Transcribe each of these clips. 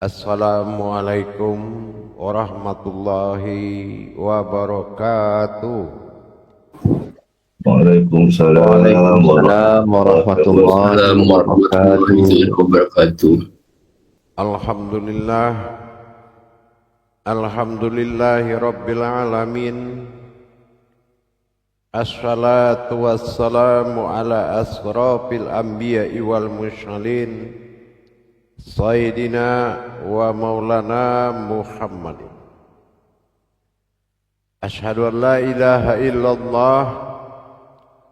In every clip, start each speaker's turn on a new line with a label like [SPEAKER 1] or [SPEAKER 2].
[SPEAKER 1] Assalamualaikum warahmatullahi wabarakatuh.
[SPEAKER 2] Waalaikumsalam warahmatullahi wabarakatuh.
[SPEAKER 1] Alhamdulillahi rabbil alamin. Assalatu wassalamu ala asrafil anbiya'i wal mursalin Sayyidina wa maulana Muhammadin. Ashhadu an la ilaha illallah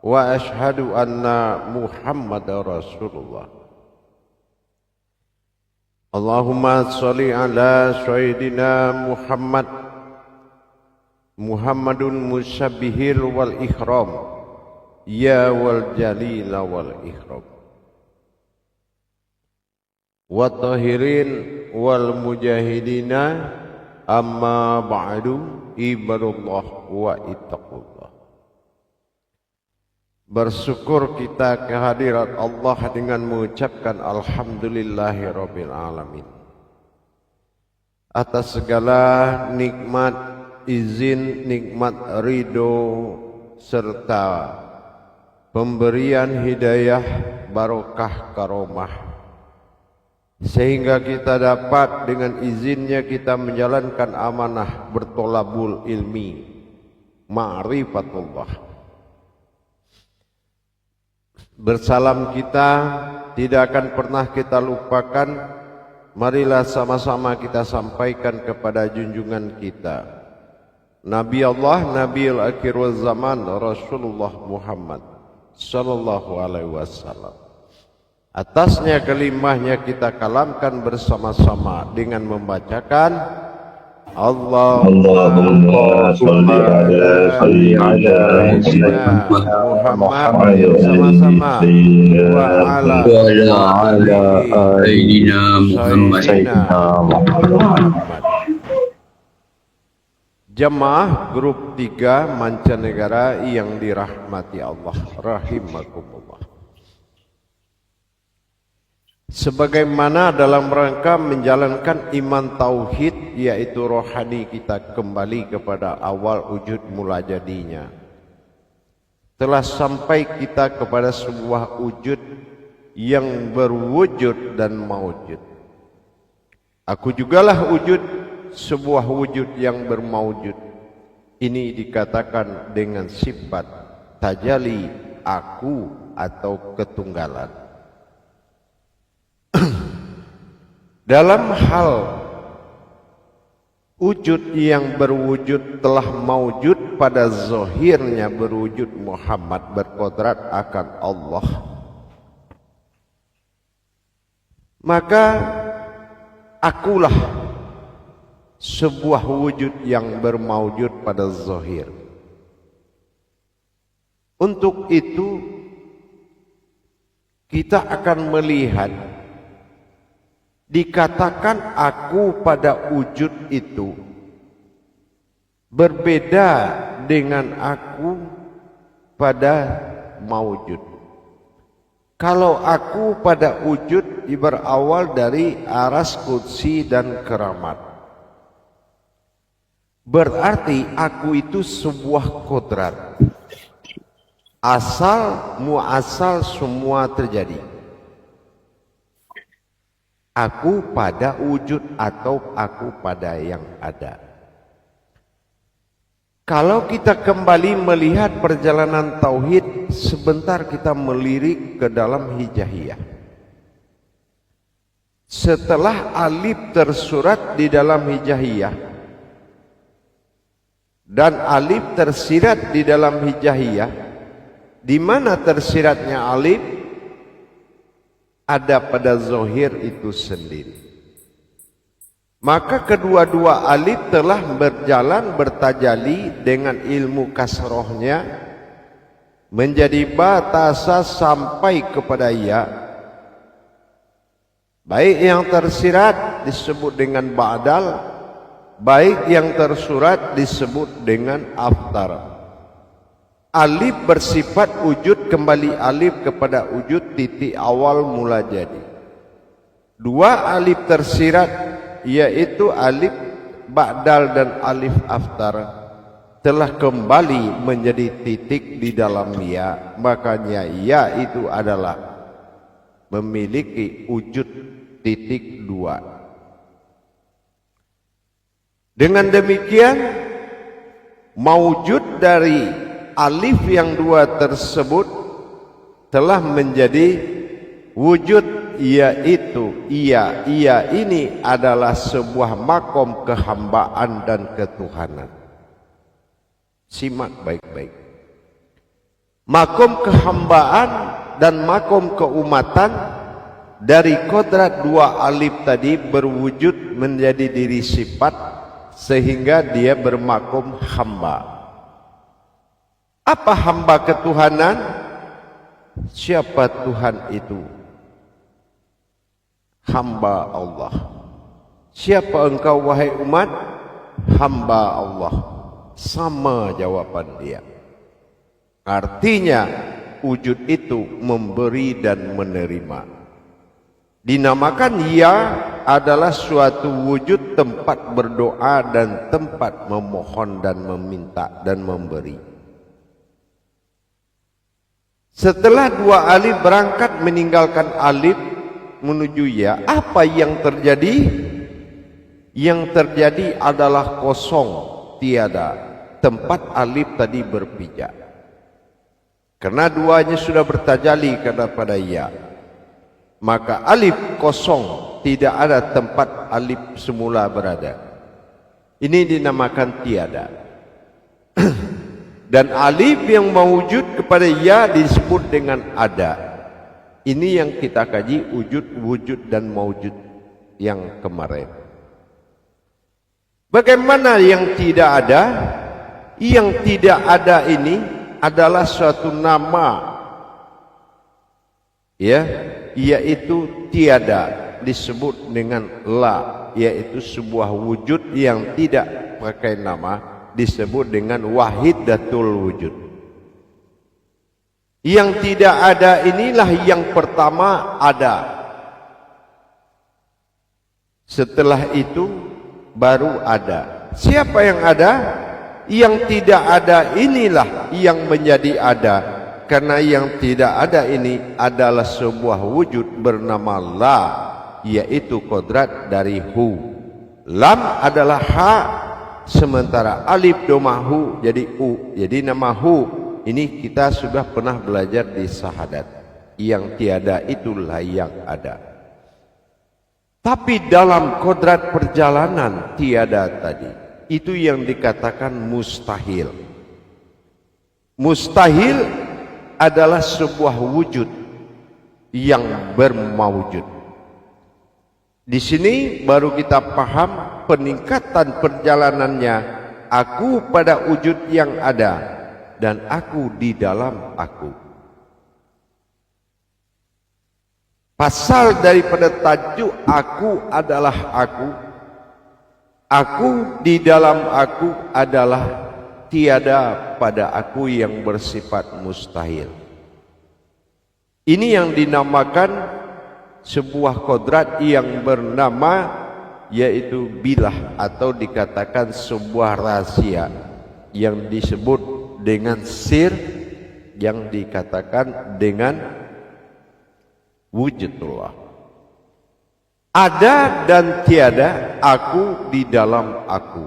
[SPEAKER 1] wa ashhadu anna Muhammadar Rasulullah. Allahumma sholli ala Sayyidina Muhammadun musabbihil wal ikram ya wal jalila wal ikram wa tahirin wal mujahidina amma ba'du ibadullah wa ittaqullah. Bersyukur kita kehadirat Allah dengan mengucapkan alhamdulillahi rabbil alamin atas segala nikmat, izin, nikmat ridho serta pemberian hidayah, barokah, karomah, sehingga kita dapat dengan izinnya kita menjalankan amanah bertolabul ilmi ma'rifatullah. Bersalam kita tidak akan pernah kita lupakan. Marilah sama-sama kita sampaikan kepada junjungan kita, Nabi Allah, Nabiul Akhir wal Zaman, Rasulullah Muhammad sallallahu alaihi wasallam. Atasnya kelimahnya kita kalamkan bersama-sama dengan membacakan Allahumma sholli ala sayyidina Muhammad sama-sama wa ala sayyidina Muhammad. Jemaah grup 3 mancanegara yang dirahmati Allah rahimakumullah. Sebagaimana dalam rangka menjalankan iman tauhid, yaitu rohani kita kembali kepada awal wujud mula jadinya, telah sampai kita kepada sebuah wujud yang berwujud dan maujud. Aku jugalah wujud, sebuah wujud yang bermaujud. Ini dikatakan dengan sifat tajali aku atau ketunggalan. Dalam hal wujud yang berwujud telah maujud pada zahirnya berwujud Muhammad berkodrat akan Allah, maka akulah sebuah wujud yang bermaujud pada zahir. Untuk itu kita akan melihat dikatakan aku pada wujud itu berbeda dengan aku pada maujud. Kalau aku pada wujud berawal dari aras, kursi dan keramat, berarti aku itu sebuah kodrat, asal muasal semua terjadi. Aku pada wujud atau aku pada yang ada. Kalau kita kembali melihat perjalanan tauhid, sebentar kita melirik ke dalam hijahiyah. Setelah alif tersurat di dalam hijahiyah dan alif tersirat di dalam hijahiyah, di mana tersiratnya alif? Ada pada zahir itu sendiri. Maka kedua-dua alif telah berjalan bertajali dengan ilmu kasrohnya menjadi batasa sampai kepada ya. Baik yang tersirat disebut dengan ba'dal, baik yang tersurat disebut dengan aftar. Alif bersifat wujud, kembali alif kepada wujud titik awal mula jadi. Dua alif tersirat yaitu alif ba'dal dan alif aftar telah kembali menjadi titik di dalam ya, makanya ya itu adalah memiliki wujud titik dua. Dengan demikian maujud dari alif yang dua tersebut telah menjadi wujud, yaitu ia ini adalah sebuah makom kehambaan dan ketuhanan. Simak baik-baik. Makom kehambaan dan makom keumatan dari kodrat dua alif tadi berwujud menjadi diri sifat sehingga dia bermakom hamba. Apa hamba ketuhanan? Siapa Tuhan itu? Hamba Allah. Siapa engkau wahai umat? Hamba Allah. Sama jawaban dia. Artinya wujud itu memberi dan menerima. Dinamakan ya adalah suatu wujud tempat berdoa dan tempat memohon dan meminta dan memberi. Setelah dua alif berangkat meninggalkan alif menuju ya, apa yang terjadi? Yang terjadi adalah kosong, tiada, tempat alif tadi berpijak. Karena duanya sudah bertajali kepada ya, maka alif kosong, tidak ada tempat alif semula berada. Ini dinamakan tiada. Dan alif yang mewujud kepada ya disebut dengan ada. Ini yang kita kaji wujud dan mewujud yang kemarin. Bagaimana yang tidak ada? Yang tidak ada ini adalah suatu nama, ya, yaitu tiada, disebut dengan la, yaitu sebuah wujud yang tidak pakai nama, disebut dengan wahidatul wujud. Yang tidak ada inilah yang pertama ada. Setelah itu baru ada. Siapa yang ada? Yang tidak ada inilah yang menjadi ada. Karena yang tidak ada ini adalah sebuah wujud bernama la, yaitu kodrat dari hu. Lam adalah ha, sementara alif domah hu jadi u, jadi nama hu. Ini kita sudah pernah belajar di syahadat. Yang tiada itulah yang ada. Tapi dalam kodrat perjalanan tiada tadi, itu yang dikatakan mustahil. Mustahil adalah sebuah wujud yang bermawujud. Di sini baru kita paham peningkatan perjalanannya. Aku pada wujud yang ada dan aku di dalam aku. Pasal daripada tajuk aku adalah aku. Aku di dalam aku adalah tiada pada aku yang bersifat mustahil. Ini yang dinamakan sebuah kodrat yang bernama yaitu bilah, atau dikatakan sebuah rahasia yang disebut dengan sir, yang dikatakan dengan wujudullah. Ada dan tiada, aku di dalam aku.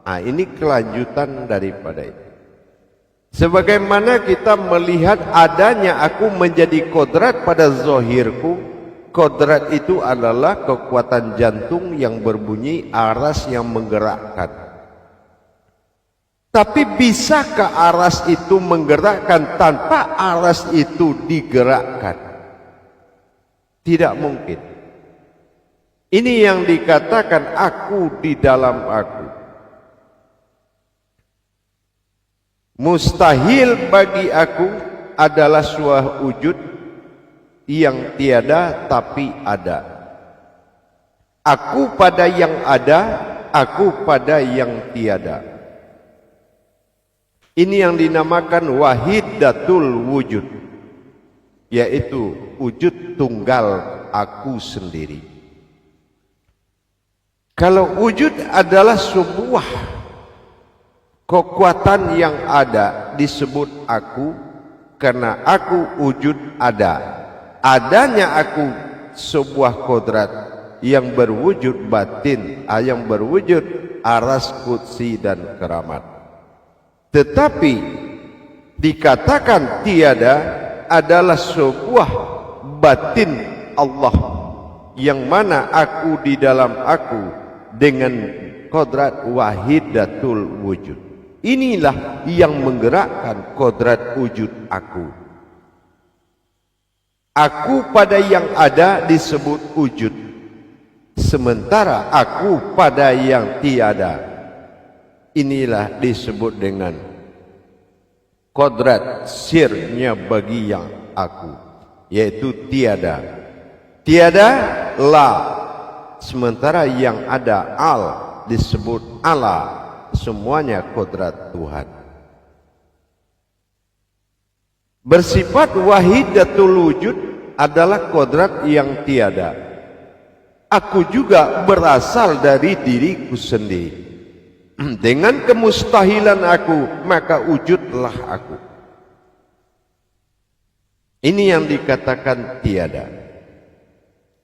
[SPEAKER 1] Nah, ini kelanjutan daripada itu. Sebagaimana kita melihat adanya aku menjadi kodrat pada zahirku. Kodrat itu adalah kekuatan jantung yang berbunyi, aras yang menggerakkan. Tapi bisakah aras itu menggerakkan tanpa aras itu digerakkan? Tidak mungkin. Ini yang dikatakan aku di dalam aku. Mustahil bagi aku adalah suatu wujud yang tiada tapi ada. Aku pada yang ada, aku pada yang tiada. Ini yang dinamakan wahidatul wujud, yaitu wujud tunggal aku sendiri. Kalau wujud adalah sebuah kekuatan yang ada, disebut aku, karena aku wujud ada. Adanya aku sebuah kodrat yang berwujud batin, yang berwujud aras, kursi dan keramat. Tetapi dikatakan tiada adalah sebuah batin Allah, yang mana aku di dalam aku dengan kodrat wahidatul wujud. Inilah yang menggerakkan kodrat wujud aku. Aku pada yang ada disebut wujud, sementara aku pada yang tiada, inilah disebut dengan kodrat sirnya bagi yang aku, yaitu tiada. Tiada la, sementara yang ada al disebut Allah. Semuanya kodrat Tuhan. Bersifat wahidatul wujud adalah kodrat yang tiada. Aku juga berasal dari diriku sendiri. Dengan kemustahilan aku, maka wujudlah aku. Ini yang dikatakan tiada.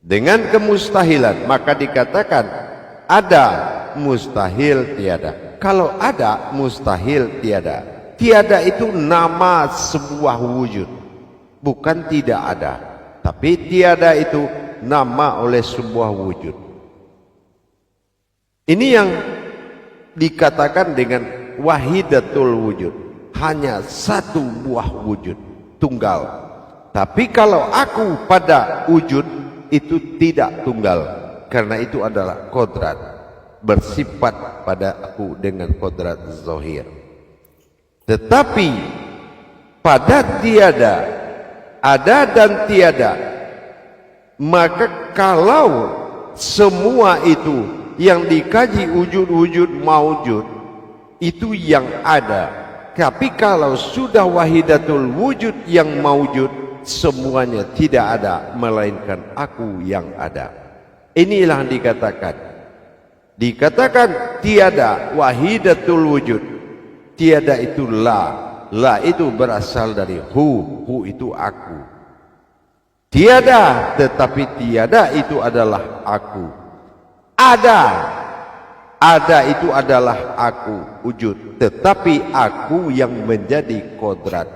[SPEAKER 1] Dengan kemustahilan, maka dikatakan ada, mustahil tiada. Kalau ada, mustahil tiada. Tiada itu nama sebuah wujud, bukan tidak ada. Tapi tiada itu nama oleh sebuah wujud. Ini yang dikatakan dengan wahidatul wujud, hanya satu buah wujud, tunggal. Tapi kalau aku pada wujud, itu tidak tunggal, karena itu adalah kodrat, bersifat pada aku dengan kodrat zahir. Tetapi pada tiada, ada dan tiada, maka kalau semua itu yang dikaji wujud-wujud maujud, itu yang ada. Tapi kalau sudah wahidatul wujud yang maujud, semuanya tidak ada, melainkan aku yang ada. Inilah yang dikatakan tiada wahidatul wujud. Tiada itu la itu berasal dari hu itu aku. Tiada, tetapi tiada itu adalah aku. Ada itu adalah aku, wujud, tetapi aku yang menjadi kodrat.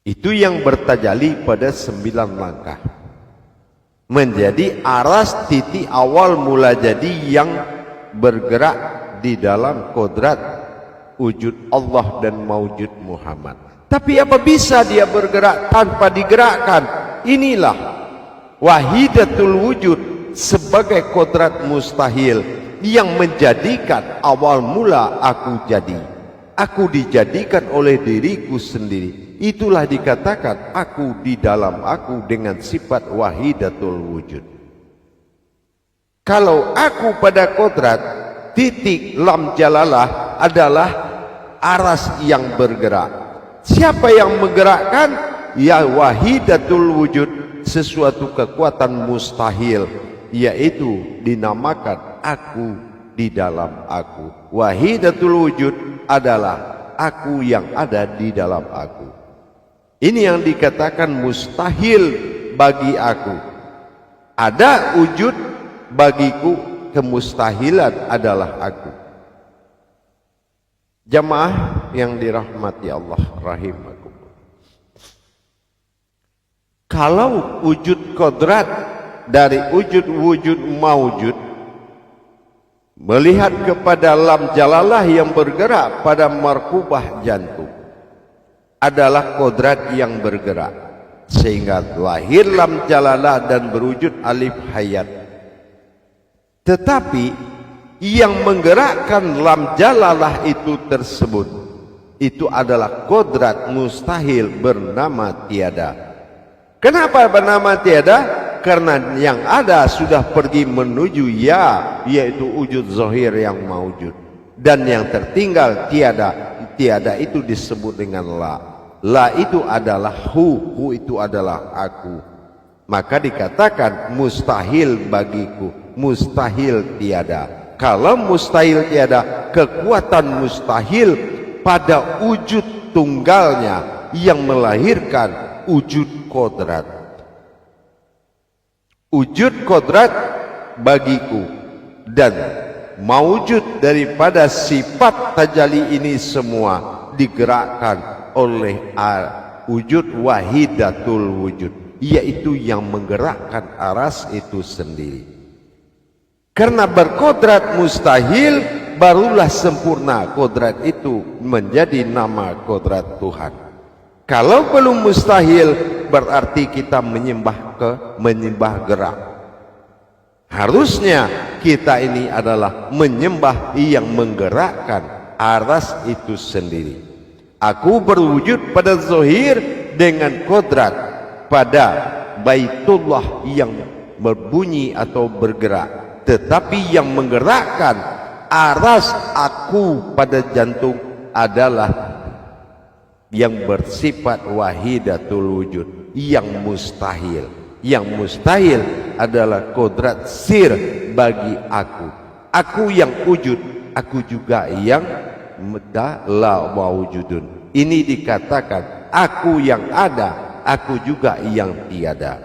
[SPEAKER 1] Itu yang bertajali pada 9 langkah, menjadi aras titik awal mula jadi yang bergerak di dalam kodrat wujud Allah dan maujud Muhammad. Tapi apa bisa dia bergerak tanpa digerakkan? Inilah wahidatul wujud sebagai kodrat mustahil yang menjadikan awal mula aku jadi. Aku dijadikan oleh diriku sendiri. Itulah dikatakan aku di dalam aku dengan sifat wahidatul wujud. Kalau aku pada kodrat, titik lam jalalah adalah aras yang bergerak. Siapa yang menggerakkan? Ya wahidatul wujud, sesuatu kekuatan mustahil, yaitu dinamakan aku di dalam aku. Wahidatul wujud adalah aku yang ada di dalam aku. Ini yang dikatakan mustahil bagi aku. Ada wujud bagiku, kemustahilan adalah aku. Jamaah yang dirahmati Allah rahimakumullah. Kalau wujud kodrat dari wujud maujud melihat kepada lam jalalah yang bergerak pada markubah jantung, adalah kodrat yang bergerak, sehingga lahir lam jalalah dan berwujud alif hayat. Tetapi yang menggerakkan lam jalalah itu tersebut, itu adalah kodrat mustahil bernama tiada. Kenapa bernama tiada? Karena yang ada sudah pergi menuju ya, yaitu wujud zahir yang maujud, dan yang tertinggal tiada. Tiada itu disebut dengan la. La itu adalah hu itu adalah aku. maka dikatakan mustahil bagiku, mustahil tiada. Kalau mustahil tiada, kekuatan mustahil pada wujud tunggalnya yang melahirkan wujud kodrat. Wujud kodrat bagiku dan mawujud daripada sifat tajalli ini semua digerakkan oleh wujud wahidatul wujud, yaitu yang menggerakkan aras itu sendiri. Karena berkodrat mustahil, barulah sempurna kodrat itu menjadi nama kodrat Tuhan. Kalau belum mustahil, berarti kita menyembah gerak. Harusnya kita ini adalah menyembah yang menggerakkan aras itu sendiri. Aku berwujud pada zahir dengan kodrat pada Baitullah yang berbunyi atau bergerak, tetapi yang menggerakkan aras aku pada jantung adalah yang bersifat wahidatul wujud, yang mustahil. Yang mustahil adalah kodrat sir bagi aku. Aku yang wujud, aku juga yang la wujudun. Ini dikatakan aku yang ada, aku juga yang tiada.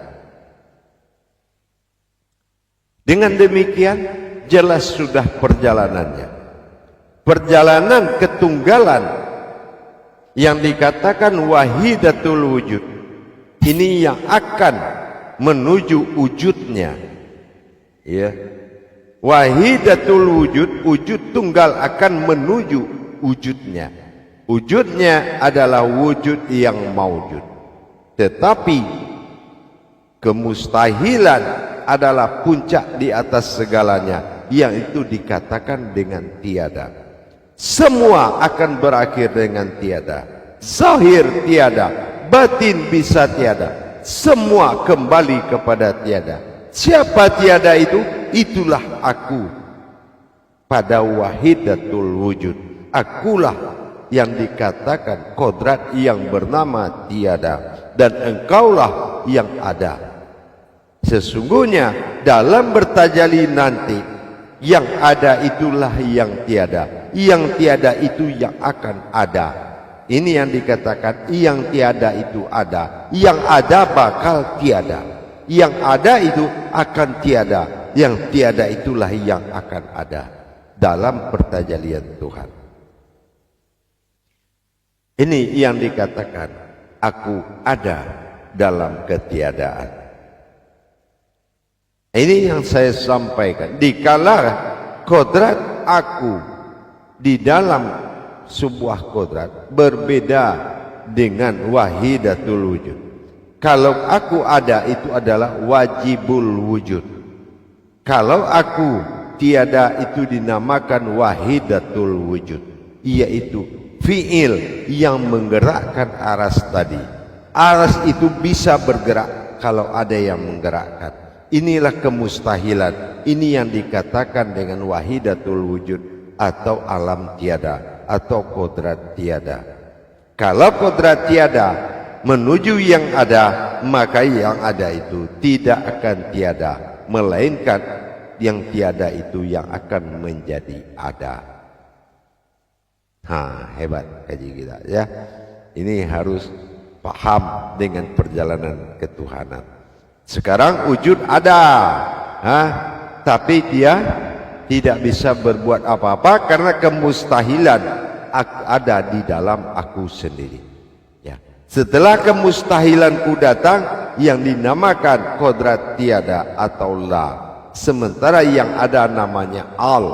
[SPEAKER 1] Dengan demikian jelas sudah perjalanannya. Perjalanan ketunggalan yang dikatakan wahidatul wujud ini yang akan menuju wujudnya. Ya. Wahidatul wujud, wujud tunggal akan menuju wujudnya. Wujudnya adalah wujud yang maujud. Tetapi kemustahilan adalah puncak di atas segalanya, yang itu dikatakan dengan tiada. Semua akan berakhir dengan tiada. Zahir tiada, batin bisa tiada, semua kembali kepada tiada. Siapa tiada itu? Itulah aku pada wahidatul wujud. Akulah yang dikatakan kodrat yang bernama tiada, dan engkaulah yang ada. Sesungguhnya dalam bertajalli nanti, yang ada itulah yang tiada, yang tiada itu yang akan ada. Ini yang dikatakan yang tiada itu ada, yang ada bakal tiada, yang ada itu akan tiada, yang tiada itulah yang akan ada dalam pertajalian Tuhan. Ini yang dikatakan aku ada dalam ketiadaan. Ini yang saya sampaikan. Dikala kodrat aku di dalam sebuah kodrat berbeda dengan wahidatul wujud. Kalau aku ada, itu adalah wajibul wujud. Kalau aku tiada, itu dinamakan wahidatul wujud, yaitu fiil yang menggerakkan aras tadi. Aras itu bisa bergerak kalau ada yang menggerakkan. Inilah kemustahilan. Ini yang dikatakan dengan wahidatul wujud atau alam tiada atau kodrat tiada. Kalau kodrat tiada menuju yang ada, maka yang ada itu tidak akan tiada, melainkan yang tiada itu yang akan menjadi ada. Hebat kaji kita ya. Ini harus paham dengan perjalanan ketuhanan. Sekarang wujud ada, tapi dia tidak bisa berbuat apa-apa karena kemustahilan ada di dalam aku sendiri. Ya. Setelah kemustahilanku datang, yang dinamakan kodrat tiada atau la, sementara yang ada namanya al.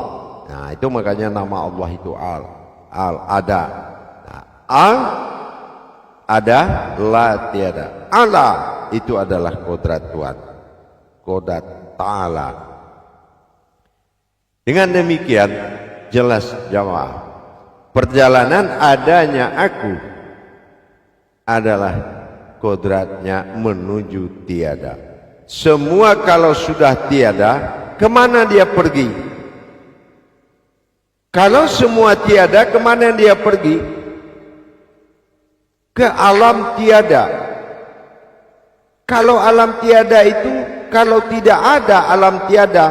[SPEAKER 1] Nah, itu makanya nama Allah itu al ada. Nah, al ada, la tiada. Allah itu adalah kodrat Tuhan, kodrat Ta'ala. Dengan demikian jelas jamaah, perjalanan adanya aku adalah kodratnya menuju tiada. Semua kalau sudah tiada, kemana dia pergi? Kalau semua tiada, kemana dia pergi? Ke alam tiada. Kalau alam tiada itu, kalau tidak ada alam tiada,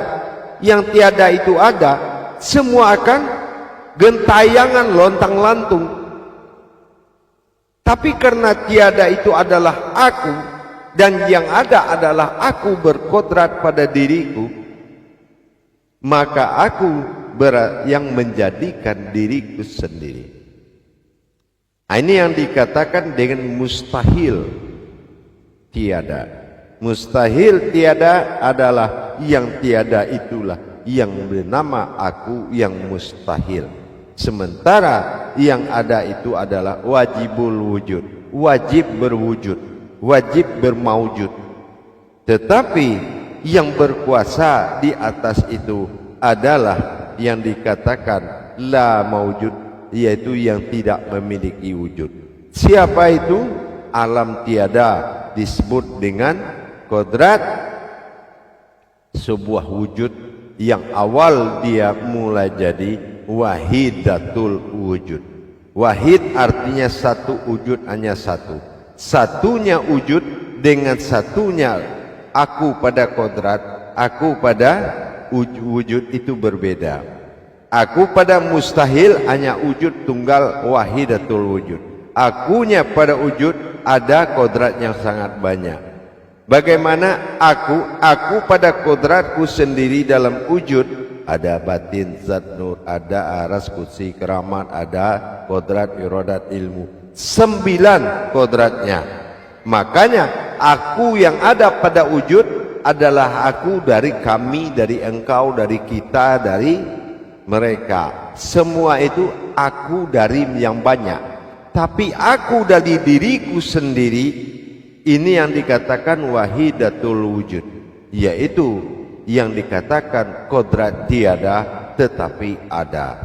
[SPEAKER 1] yang tiada itu ada, semua akan gentayangan lontang-lantung. Tapi karena tiada itu adalah aku, dan yang ada adalah aku berkodrat pada diriku, maka aku yang menjadikan diriku sendiri. Nah, ini yang dikatakan dengan mustahil tiada. Mustahil tiada adalah yang tiada itulah yang bernama aku yang mustahil. Sementara yang ada itu adalah wajibul wujud, wajib berwujud, wajib bermaujud. Tetapi yang berkuasa di atas itu adalah yang dikatakan la maujud, yaitu yang tidak memiliki wujud. Siapa itu? Alam tiada disebut dengan kodrat, sebuah wujud yang awal dia mulai jadi wahidatul wujud. Wahid artinya satu, wujud hanya satu. Satunya wujud dengan satunya aku pada kodrat, aku pada wujud itu berbeda. Aku pada mustahil hanya wujud tunggal wahidatul wujud. Akunya pada wujud ada kodrat yang sangat banyak. Bagaimana aku pada kodratku sendiri dalam wujud, ada batin, zat, nur, ada aras, kursi, keramat, ada kodrat, iradat, ilmu. 9 kodratnya. Makanya aku yang ada pada wujud adalah aku dari kami, dari engkau, dari kita, dari mereka. Semua itu aku dari yang banyak. Tapi aku dari diriku sendiri, ini yang dikatakan wahidatul wujud, yaitu yang dikatakan kodrat tiada tetapi ada.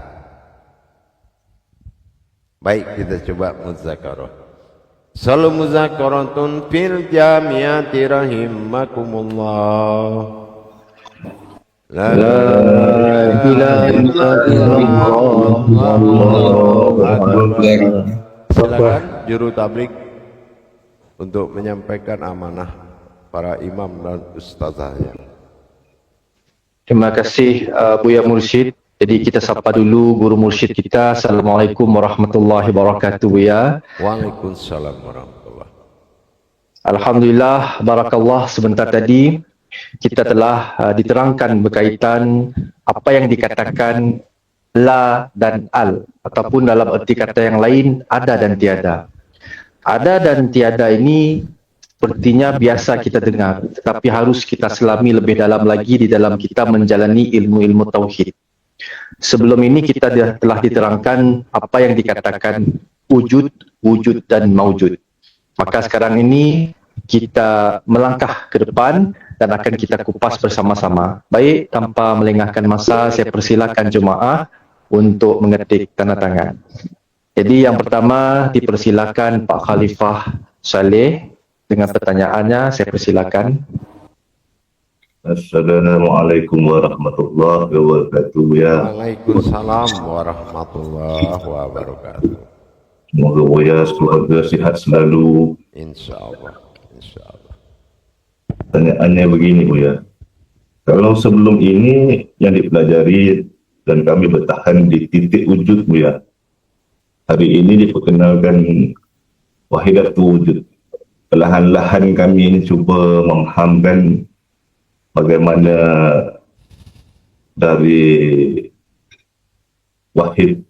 [SPEAKER 1] Baik, kita coba muzakarah. Salam muzakaratun fil jamiati rahimakumullah. La ilaha illallah. Silakan juru tablik untuk menyampaikan amanah para imam dan ustazahnya.
[SPEAKER 2] Terima kasih Buya Mursyid. Jadi kita sapa dulu guru mursyid kita. Assalamualaikum warahmatullahi wabarakatuh Buya.
[SPEAKER 1] Waalaikumsalam warahmatullahi.
[SPEAKER 2] Alhamdulillah, barakallah, sebentar tadi kita telah diterangkan berkaitan apa yang dikatakan la dan al, ataupun dalam erti kata yang lain ada dan tiada. Ada dan tiada ini sepertinya biasa kita dengar, tetapi harus kita selami lebih dalam lagi di dalam kita menjalani ilmu-ilmu tauhid. Sebelum ini kita telah diterangkan apa yang dikatakan wujud, wujud dan maujud. Maka sekarang ini kita melangkah ke depan dan akan kita kupas bersama-sama. Baik, tanpa melengahkan masa, saya persilakan jemaah untuk mengetik tanda tangan. Jadi yang pertama dipersilakan Pak Khalifah Saleh dengan pertanyaannya, saya persilakan.
[SPEAKER 3] Assalamualaikum warahmatullahi wabarakatuh ya.
[SPEAKER 1] Waalaikumsalam warahmatullahi wabarakatuh.
[SPEAKER 3] Semoga Buya keluarga sihat selalu.
[SPEAKER 1] Insyaallah, insyaallah.
[SPEAKER 3] Pertanyaannya begini Buya. Kalau sebelum ini yang dipelajari dan kami bertahan di titik wujud Buya. Hari ini diperkenalkan wahidatul wujud. Perlahan-lahan kami ini cuba memahamkan bagaimana dari wahid,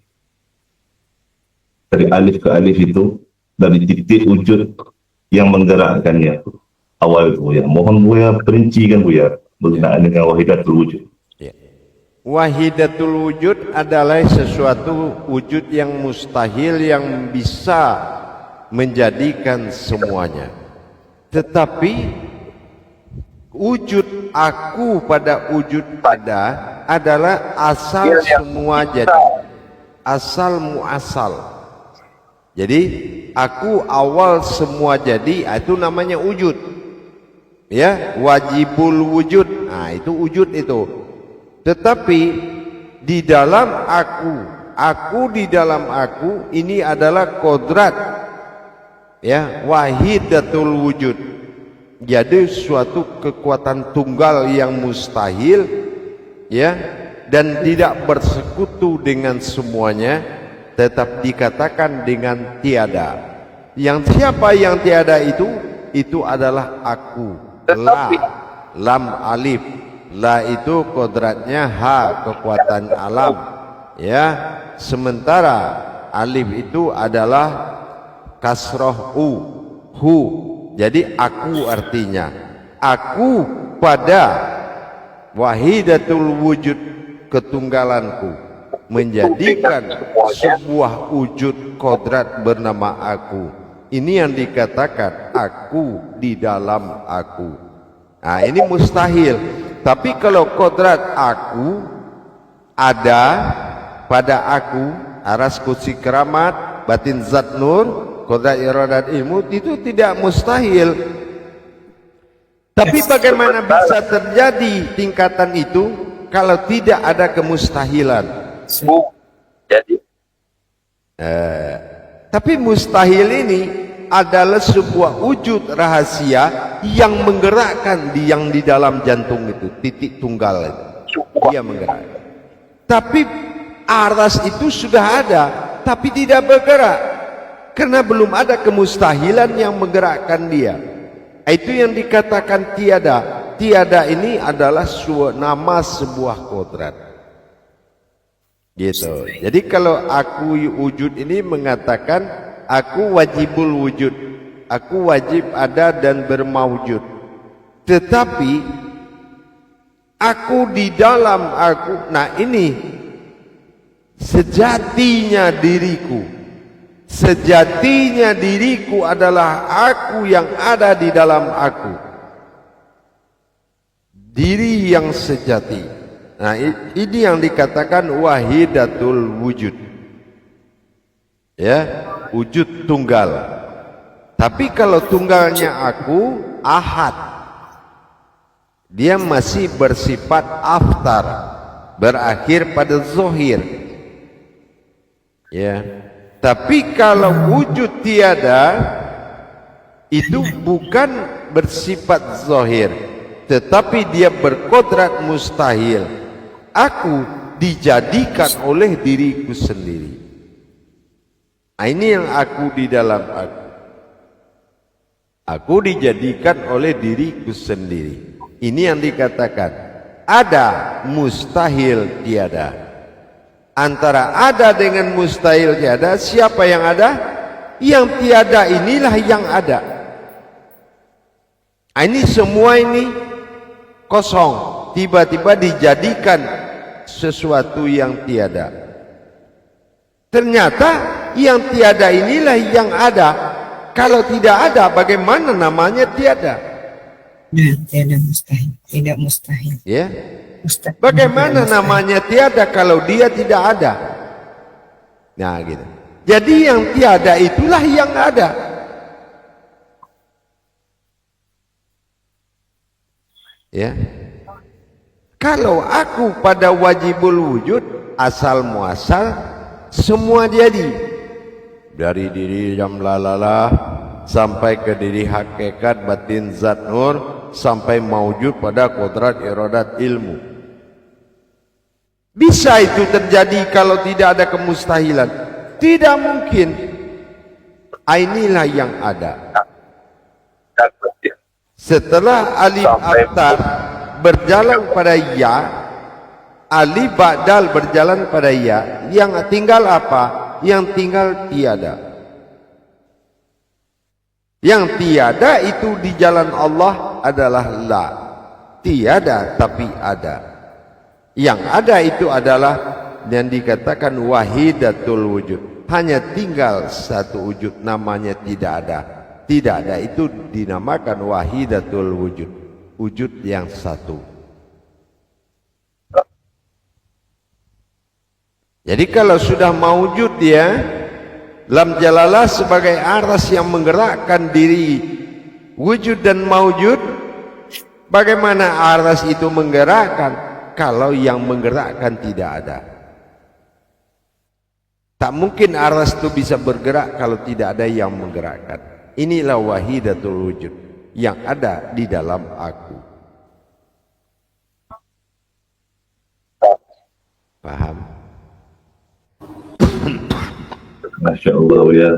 [SPEAKER 3] dari alif ke alif itu, dari titik wujud yang menggerakkannya awal itu ya. Mohon Buya perincikan Buya berkenaan dengan wahidatul wujud.
[SPEAKER 1] Ya. Wahidatul wujud adalah sesuatu wujud yang mustahil yang bisa menjadikan semuanya. Tetapi wujud aku pada wujud pada adalah asal semua jadi, asal muasal. Jadi aku awal semua jadi, itu namanya wujud. Ya, wajibul wujud. Nah, itu wujud itu. Tetapi di dalam aku di dalam aku ini adalah kodrat. Ya, wahidatul wujud. jadi suatu kekuatan tunggal yang mustahil, ya, dan tidak bersekutu dengan semuanya, tetap dikatakan dengan tiada. Yang siapa yang tiada itu adalah aku. La, lam alif. La itu kodratnya ha, kekuatan alam, ya. Sementara alif itu adalah kasroh u, hu. Jadi aku artinya aku pada wahidatul wujud, ketunggalanku, menjadikan sebuah wujud kodrat bernama aku. Ini yang dikatakan aku di dalam aku. Nah, ini mustahil. Tapi kalau kodrat aku ada pada aku, aras kursi keramat, batin zat nur, kodrat iradat ilmu, itu tidak mustahil. Tapi bagaimana bisa terjadi tingkatan itu kalau tidak ada kemustahilan? Tapi mustahil ini adalah sebuah wujud rahasia yang menggerakkan yang di dalam jantung itu, titik tunggal itu. Dia menggerakkan. Tapi aras itu sudah ada, tapi tidak bergerak. Karena belum ada kemustahilan yang menggerakkan dia. Itu yang dikatakan tiada. Tiada ini adalah nama sebuah kodrat. Gitu. Jadi kalau aku wujud ini mengatakan aku wajibul wujud. Aku wajib ada dan bermaujud. Tetapi aku di dalam aku. Nah ini sejatinya diriku. Sejatinya diriku adalah aku yang ada di dalam aku. Diri yang sejati. Nah, ini yang dikatakan wahidatul wujud. Ya, wujud tunggal. Tapi kalau tunggalnya aku, ahad. Dia masih bersifat aftar, berakhir pada zohir. Ya. Tapi kalau wujud tiada itu bukan bersifat zahir, tetapi dia berkodrat mustahil. Aku dijadikan oleh diriku sendiri. Nah, ini yang aku di dalam aku. Aku dijadikan oleh diriku sendiri. Ini yang dikatakan ada mustahil tiada. Antara ada dengan mustahil tiada, siapa yang ada? Yang tiada inilah yang ada. Ini semua ini kosong, tiba-tiba dijadikan sesuatu yang tiada. Ternyata yang tiada inilah yang ada. Kalau tidak ada, bagaimana namanya tiada?
[SPEAKER 4] Nah, tiada mustahil, tidak mustahil.
[SPEAKER 1] Ya. Bagaimana namanya tiada kalau dia tidak ada? Nah, gitu. Jadi yang tiada itulah yang ada. Ya. Kalau aku pada wajibul wujud, asal muasal semua jadi. Dari diri jam lalala sampai ke diri hakikat batin zat nur, sampai maujud pada kodrat iradat ilmu. Bisa itu terjadi kalau tidak ada kemustahilan? Tidak mungkin. Inilah yang ada. Setelah alif aftar berjalan pada ya, alif ba'dal berjalan pada ya, yang tinggal apa? Yang tinggal tiada. Yang tiada itu di jalan Allah adalah la. Tiada tapi ada. Yang ada itu adalah yang dikatakan wahidatul wujud. Hanya tinggal satu wujud, namanya tidak ada. Tidak ada itu dinamakan wahidatul wujud. Wujud yang satu. Jadi kalau sudah maujud dia, lam jalalah sebagai aras yang menggerakkan diri wujud dan maujud. Bagaimana aras itu menggerakkan kalau yang menggerakkan tidak ada? Tak mungkin aras itu bisa bergerak kalau tidak ada yang menggerakkan. Inilah wahidatul wujud. yang ada di dalam aku. Paham?
[SPEAKER 3] Masya Allah ya.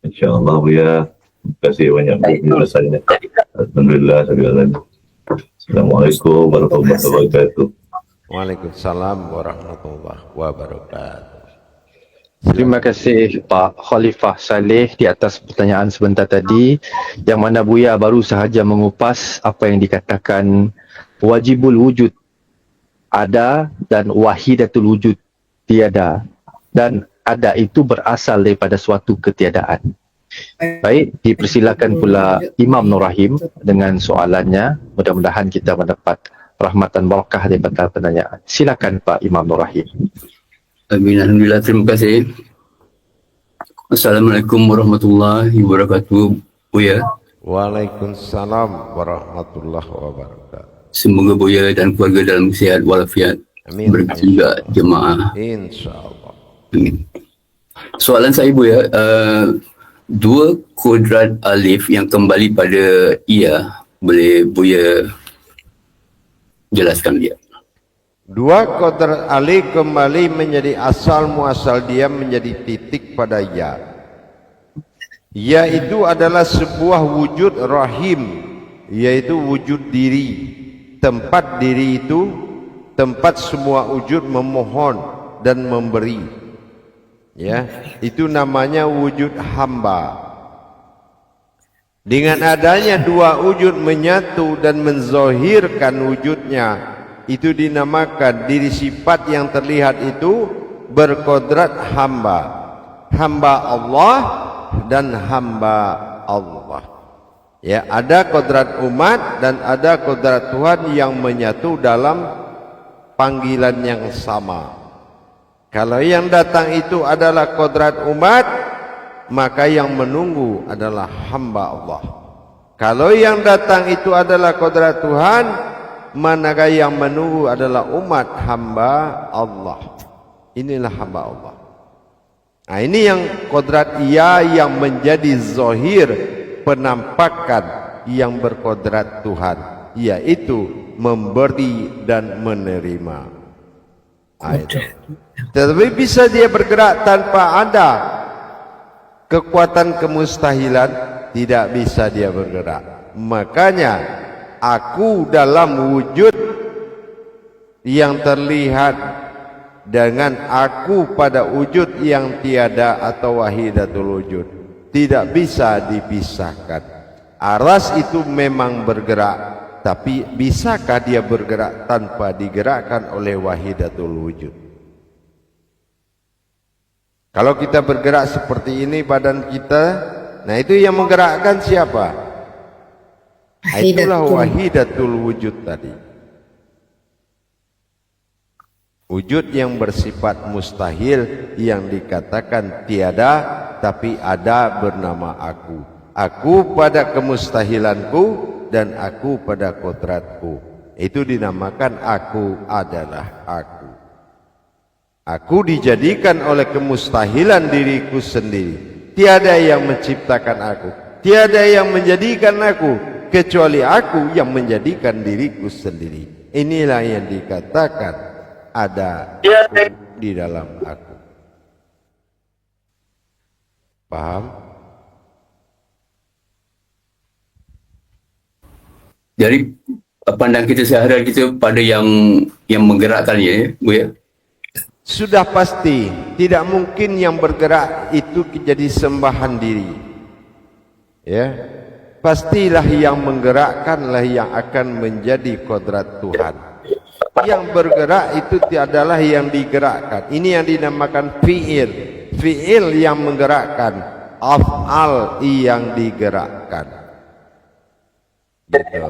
[SPEAKER 3] Insya Allah ya. Terima kasih banyak penjelasannya. Alhamdulillah segala. Assalamualaikum warahmatullahi wabarakatuh.
[SPEAKER 1] Waalaikumsalam warahmatullahi wabarakatuh.
[SPEAKER 2] Terima kasih Pak Khalifah Saleh di atas pertanyaan sebentar tadi, yang mana Buya baru sahaja mengupas apa yang dikatakan wajibul wujud ada dan wahidatul wujud tiada, dan ada itu berasal daripada suatu ketiadaan. Baik, dipersilakan pula Imam Nur Rahim dengan soalannya. Mudah-mudahan kita mendapat rahmatan barakah daripada pertanyaan. Silakan Pak Imam Nur Rahim.
[SPEAKER 5] Amin. Alhamdulillah. Terima kasih. Assalamualaikum warahmatullahi wabarakatuh. Buya.
[SPEAKER 1] Waalaikumsalam warahmatullahi wabarakatuh.
[SPEAKER 5] Semoga Buya dan keluarga dalam sihat walafiat.
[SPEAKER 1] Amin.
[SPEAKER 5] Begitu juga jemaah.
[SPEAKER 1] InsyaAllah.
[SPEAKER 5] Amin. Soalan saya Buya, dua kodrat alif yang kembali pada ia, boleh Buya jelaskan dia?
[SPEAKER 1] Dua kodrat alif kembali menjadi asal muasal dia menjadi titik pada ya. Ya itu adalah sebuah wujud rahim, yaitu wujud diri. Tempat diri itu tempat semua wujud memohon dan memberi. Ya, itu namanya wujud hamba. Dengan adanya dua wujud menyatu dan menzohirkan wujudnya, itu dinamakan diri sifat yang terlihat itu berkodrat hamba. Hamba Allah dan hamba Allah. Ya, ada kodrat umat dan ada kodrat Tuhan yang menyatu dalam panggilan yang sama. Kalau yang datang itu adalah kodrat umat, maka yang menunggu adalah hamba Allah. Kalau yang datang itu adalah kodrat Tuhan, manakah yang menunggu adalah umat hamba Allah. Inilah hamba Allah. Nah, ini yang kodrat ia yang menjadi zahir, penampakan yang berkodrat Tuhan, yaitu memberi dan menerima. Tetapi bisa dia bergerak tanpa ada kekuatan kemustahilan? Tidak bisa dia bergerak. Makanya aku dalam wujud yang terlihat dengan aku pada wujud yang tiada atau wahidatul wujud tidak bisa dipisahkan. Aras itu memang bergerak, tapi bisakah dia bergerak tanpa digerakkan oleh wahidatul wujud? Kalau kita bergerak seperti ini badan kita, nah itu yang menggerakkan siapa? Itulah wahidatul wujud tadi. Wujud yang bersifat mustahil yang dikatakan tiada tapi ada bernama aku. Aku pada kemustahilanku dan aku pada kodratku. Itu dinamakan aku adalah aku. Aku dijadikan oleh kemustahilan diriku sendiri. Tiada yang menciptakan aku, tiada yang menjadikan aku, kecuali aku yang menjadikan diriku sendiri. Inilah yang dikatakan ada aku di dalam aku. Paham?
[SPEAKER 5] Dari pandang kita sehari-hari kita pada yang menggerakkannya, ya, Buya?
[SPEAKER 1] Sudah pasti tidak mungkin yang bergerak itu jadi sembahan diri. Ya, pastilah yang menggerakkanlah yang akan menjadi kodrat Tuhan. Yang bergerak itu adalah yang digerakkan. Ini yang dinamakan fi'il. Fi'il yang menggerakkan, af'al yang digerakkan. Gitu.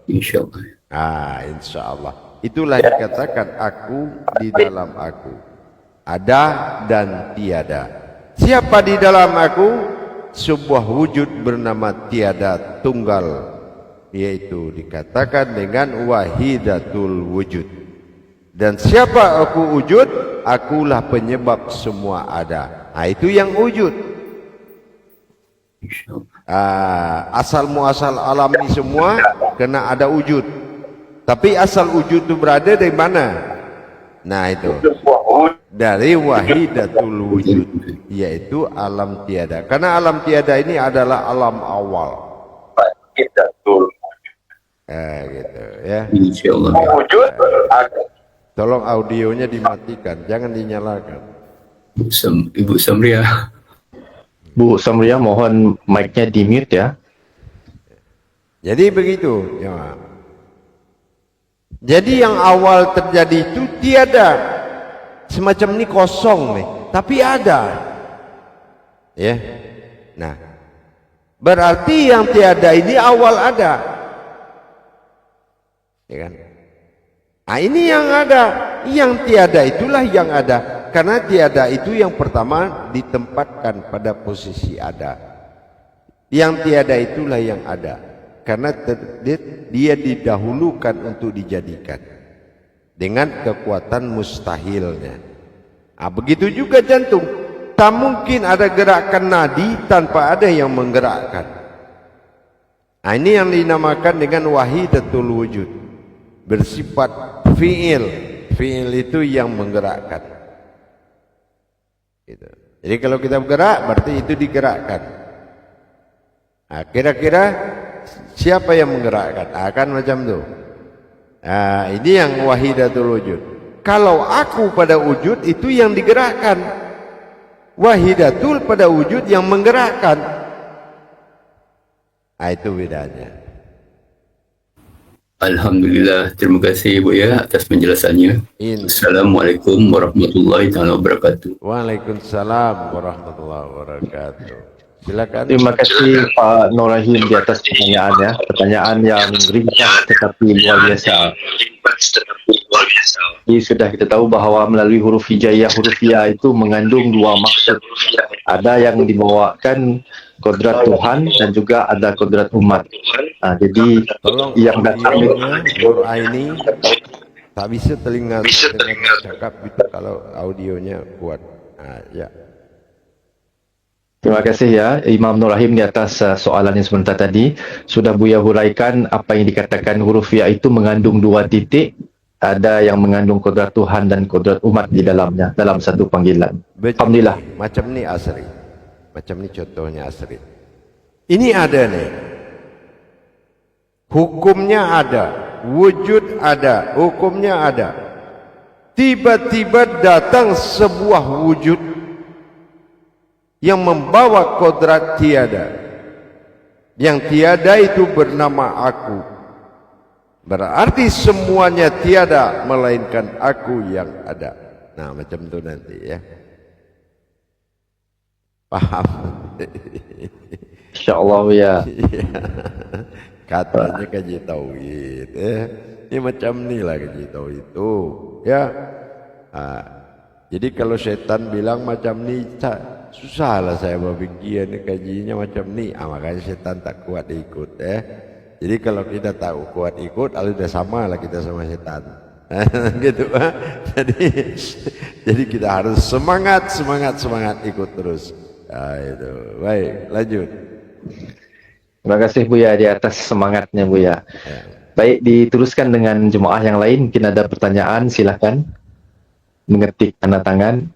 [SPEAKER 5] InsyaAllah.
[SPEAKER 1] InsyaAllah. Itulah yang dikatakan aku di dalam aku. Ada dan tiada. Siapa di dalam aku? Sebuah wujud bernama tiada tunggal, yaitu dikatakan dengan wahidatul wujud. Dan siapa aku wujud? Akulah penyebab semua ada. Itu yang wujud. Asal muasal alami semua kena ada wujud. Tapi asal wujud itu berada dari mana? Nah itu dari wahidatul wujud, yaitu alam tiada. Karena alam tiada ini adalah alam awal. Gitu ya.
[SPEAKER 5] Insyaallah.
[SPEAKER 1] Tolong audionya dimatikan, jangan dinyalakan.
[SPEAKER 5] Ibu Samria.
[SPEAKER 2] Bu Samria, mohon mic-nya di mute ya.
[SPEAKER 1] Jadi begitu, ya. Jadi yang awal terjadi itu tiada. Semacam ini kosong nih, tapi ada. Ya. Nah, berarti yang tiada ini awal ada. Ya kan? Nah, ini yang ada, yang tiada itulah yang ada. Karena tiada itu yang pertama ditempatkan pada posisi ada. Yang tiada itulah yang ada. Karena dia didahulukan untuk dijadikan dengan kekuatan mustahilnya. Nah, begitu juga jantung. Tak mungkin ada gerakan nadi tanpa ada yang menggerakkan. Nah, ini yang dinamakan dengan wahidatul wujud. Bersifat fi'il. Fi'il itu yang menggerakkan. Gitu. Jadi kalau kita bergerak berarti itu digerakkan. Nah, kira-kira siapa yang menggerakkan? Akan macam itu. Nah, ini yang wahidatul wujud. Kalau aku pada wujud itu yang digerakkan. Wahidatul pada wujud yang menggerakkan. Nah, itu bedanya.
[SPEAKER 5] Alhamdulillah, terima kasih Ibu ya atas penjelasannya. Assalamualaikum warahmatullahi wabarakatuh.
[SPEAKER 1] Waalaikumsalam warahmatullahi wabarakatuh. Silakan.
[SPEAKER 2] Terima kasih Pak Nur Rahim di atas pertanyaannya. Pertanyaan yang ringkas tetapi luar biasa. Jadi sudah kita tahu bahawa melalui huruf hijaiyah, huruf ya itu mengandung dua maksud. Ada yang dibawakan kodrat Tuhan dan juga ada kodrat umat. Jadi
[SPEAKER 1] Tolong
[SPEAKER 2] yang datang
[SPEAKER 1] Nur Aini tak bisa telinga cakap itu kalau audionya kuat. Ya.
[SPEAKER 2] Terima kasih ya Imam Nur Rahim di atas soalan yang sebentar tadi. Sudah Buya huraikan apa yang dikatakan huruf ya itu mengandung dua titik. Ada yang mengandung kodrat Tuhan dan kodrat umat di dalamnya dalam satu panggilan. Alhamdulillah.
[SPEAKER 1] Macam ni asri. Macam ni contohnya asri. Ini ada nih. Hukumnya ada, wujud ada, hukumnya ada. Tiba-tiba datang sebuah wujud yang membawa kodrat tiada. Yang tiada itu bernama aku. Berarti semuanya tiada melainkan aku yang ada. Nah, macam itu nanti ya. Paham?
[SPEAKER 2] InsyaAllah ya.
[SPEAKER 1] Katanya kaji tauhid. Ini macam ni lah kaji tauhid itu. Ya. Jadi kalau setan bilang macam ni, susah lah saya berfikir ni kajinya macam ni. Makanya setan tak kuat ikut. Jadi kalau kita tahu kuat ikut, sudah sama lah kita sama setan. Gitu. Jadi kita harus semangat ikut terus. Itu. Baik, lanjut.
[SPEAKER 2] Terima kasih Buya di atas semangatnya Buya. Baik, diteruskan dengan jemaah yang lain. Mungkin ada pertanyaan, silakan mengetik tanda tangan.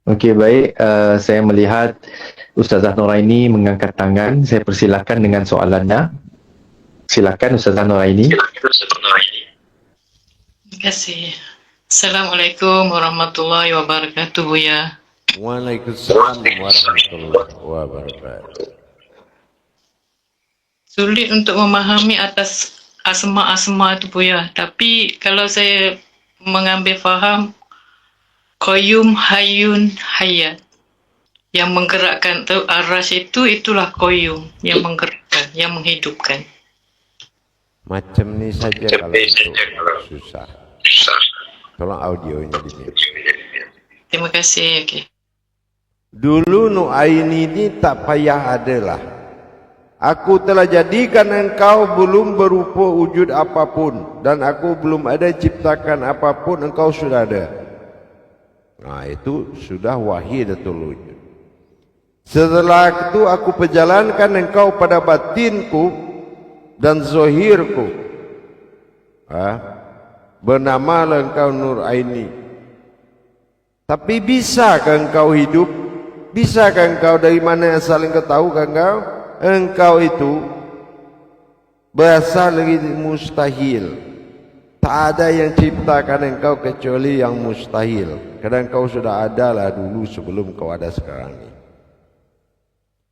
[SPEAKER 2] Okey, baik. Saya melihat Ustazah Nuraini mengangkat tangan. Saya persilakan dengan soalannya. Silakan Ustazah Nuraini.
[SPEAKER 6] Terima kasih. Assalamualaikum warahmatullahi wabarakatuh Buya.
[SPEAKER 1] Waalaikumsalam warahmatullahi wabarakatuh.
[SPEAKER 6] Sulit untuk memahami atas asma-asma itu Buya. Tapi kalau saya mengambil faham, Qayyum, Hayyun, Hayat. Yang menggerakkan tu aras itulah Qayyum. Yang menggerakkan, yang menghidupkan.
[SPEAKER 1] Macam ni saja kalau itu susah. Tolong audionya di mute.
[SPEAKER 6] Terima kasih. Okay.
[SPEAKER 1] Dulu Nu'aini ini tak payah adalah. Aku telah jadikan engkau belum berupa wujud apapun. Dan aku belum ada ciptakan apapun, engkau sudah ada. Nah itu sudah wahidatul wujud. Setelah itu aku perjalankan engkau pada batinku dan zohirku. Bernamalah engkau Nur Aini. Tapi bisakah engkau hidup? Bisakah engkau, dari mana asal engkau tahu engkau? Engkau itu berasal dari mustahil. Tak ada yang ciptakan engkau kecuali yang mustahil. Karena engkau sudah ada lah dulu sebelum kau ada sekarang ini.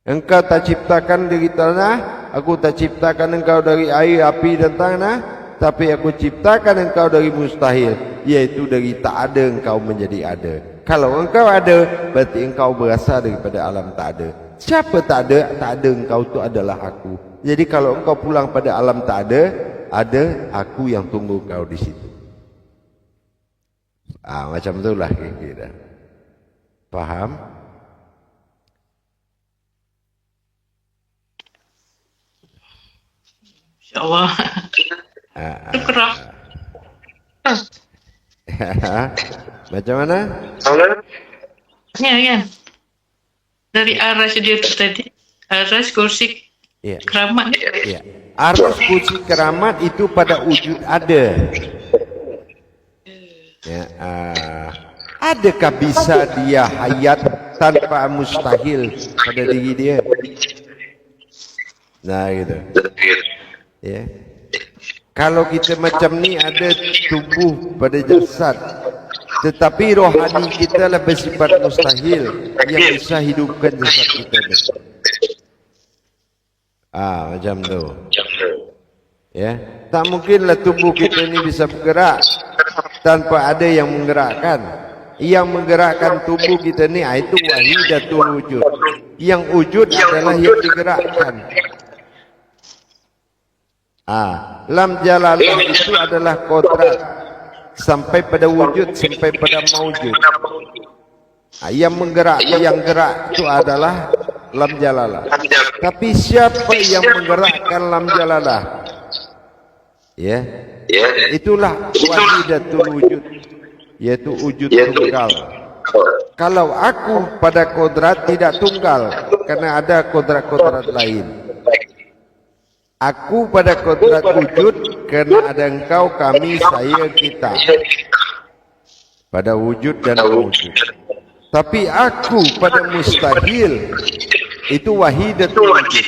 [SPEAKER 1] Engkau tak ciptakan dari tanah, aku tak ciptakan engkau dari air, api dan tanah, tapi aku ciptakan engkau dari mustahil, yaitu dari tak ada engkau menjadi ada. Kalau engkau ada, berarti engkau berasal daripada alam tak ada. Siapa tak ada? Tak ada engkau itu adalah aku. Jadi kalau engkau pulang pada alam tak ada aku yang tunggu kau di situ. Macam itulah kira-kira. Faham?
[SPEAKER 6] InsyaAllah. Syukrah.
[SPEAKER 1] Macam mana?
[SPEAKER 6] Ya kan? Dari aras dia tu tadi. Aras, kursi,
[SPEAKER 1] Ya.
[SPEAKER 6] keramat.
[SPEAKER 1] Ya. Arus kursi keramat itu pada wujud ada. Ya, adakah bisa dia hayat tanpa mustahil pada diri dia? Nah gitu. Ya. Kalau kita macam ni ada tubuh pada jasad, tetapi rohani kita lah bersifat mustahil yang bisa hidupkan jasad kita. Macam tu. Ya, tak mungkinlah tubuh kita ni bisa bergerak tanpa ada yang menggerakkan. Yang menggerakkan tubuh kita ni itu wahidatul wujud. Yang wujud adalah yang digerakkan. Lam jalalah itu adalah kodrat sampai pada wujud, sampai pada maujud. Yang menggerak, yang gerak itu adalah lam jalalah. Tapi siapa yang menggerakkan lam jalalah? Ya, itulah wahidatul wujud, yaitu wujud tunggal. Kalau aku pada kodrat tidak tunggal, karena ada kodrat-kodrat lain. Aku pada kodrat wujud karena ada engkau, kami, saya, kita. Pada wujud dan wujud. Tapi aku pada mustahil, itu wahidatul wujud.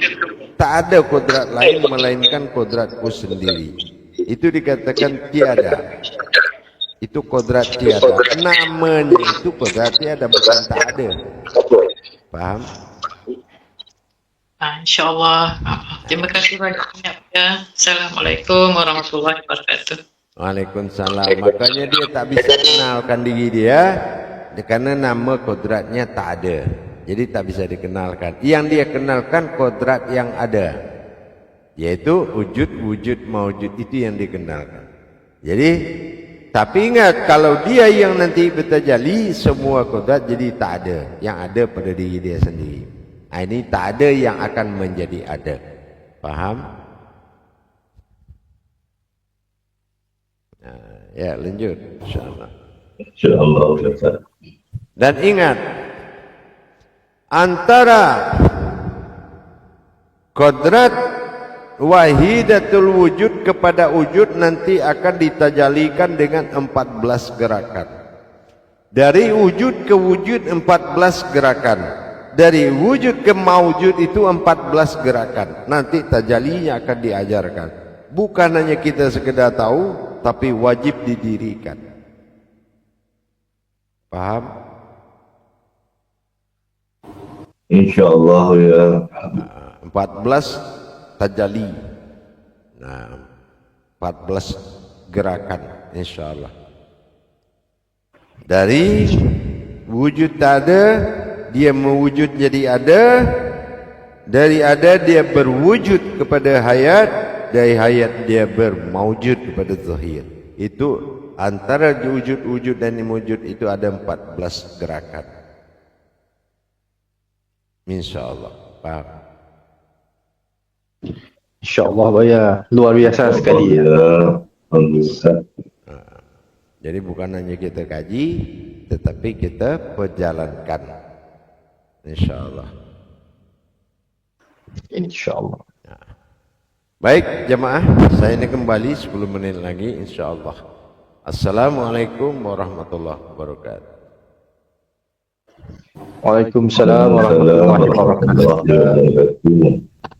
[SPEAKER 1] Tak ada kodrat lain melainkan kodratku sendiri. Itu dikatakan tiada. Itu kodrat tiada. Namanya itu kodrat tiada, bukan tak ada. Faham?
[SPEAKER 6] InsyaAllah. Terima kasih banyak ya. Assalamualaikum warahmatullahi wabarakatuh.
[SPEAKER 1] Waalaikumsalam. Makanya dia tak bisa kenalkan diri dia karena nama kodratnya tak ada. Jadi tak bisa dikenalkan. Yang dia kenalkan kodrat yang ada, yaitu wujud maujud, itu yang dikenalkan. Jadi tapi ingat, kalau dia yang nanti bertajalli, semua kodrat jadi tak ada. Yang ada pada diri dia sendiri. Ini tak ada yang akan menjadi ada. Faham? Ya, lanjut. InsyaAllah.
[SPEAKER 3] InsyaAllah, Ustaz.
[SPEAKER 1] Dan ingat, antara kodrat wahidatul wujud kepada wujud nanti akan ditajalikan dengan 14 gerakan. Dari wujud ke wujud 14 gerakan. Dari wujud ke maujud itu 14 gerakan. Nanti tajalinya akan diajarkan. Bukan hanya kita sekedar tahu, tapi wajib didirikan. Paham?
[SPEAKER 3] InsyaAllah ya.
[SPEAKER 1] 14 tajali. 14 gerakan insyaallah. Dari wujud tak ada, dia mewujud jadi ada. Dari ada dia berwujud kepada hayat. Dari hayat dia bermaujud kepada zahir. Itu antara wujud dan wujud itu ada 14 gerakan. InsyaAllah. Paham?
[SPEAKER 2] InsyaAllah ya, luar biasa sekali ya.
[SPEAKER 3] Alhamdulillah.
[SPEAKER 1] Jadi bukan hanya kita kaji, tetapi kita perjalankan. InsyaAllah.
[SPEAKER 2] Insyaallah.
[SPEAKER 1] Baik jemaah, saya ini kembali 10 menit lagi insyaallah. Assalamualaikum warahmatullahi wabarakatuh.
[SPEAKER 2] Waalaikumsalam warahmatullahi wabarakatuh.
[SPEAKER 3] wabarakatuh.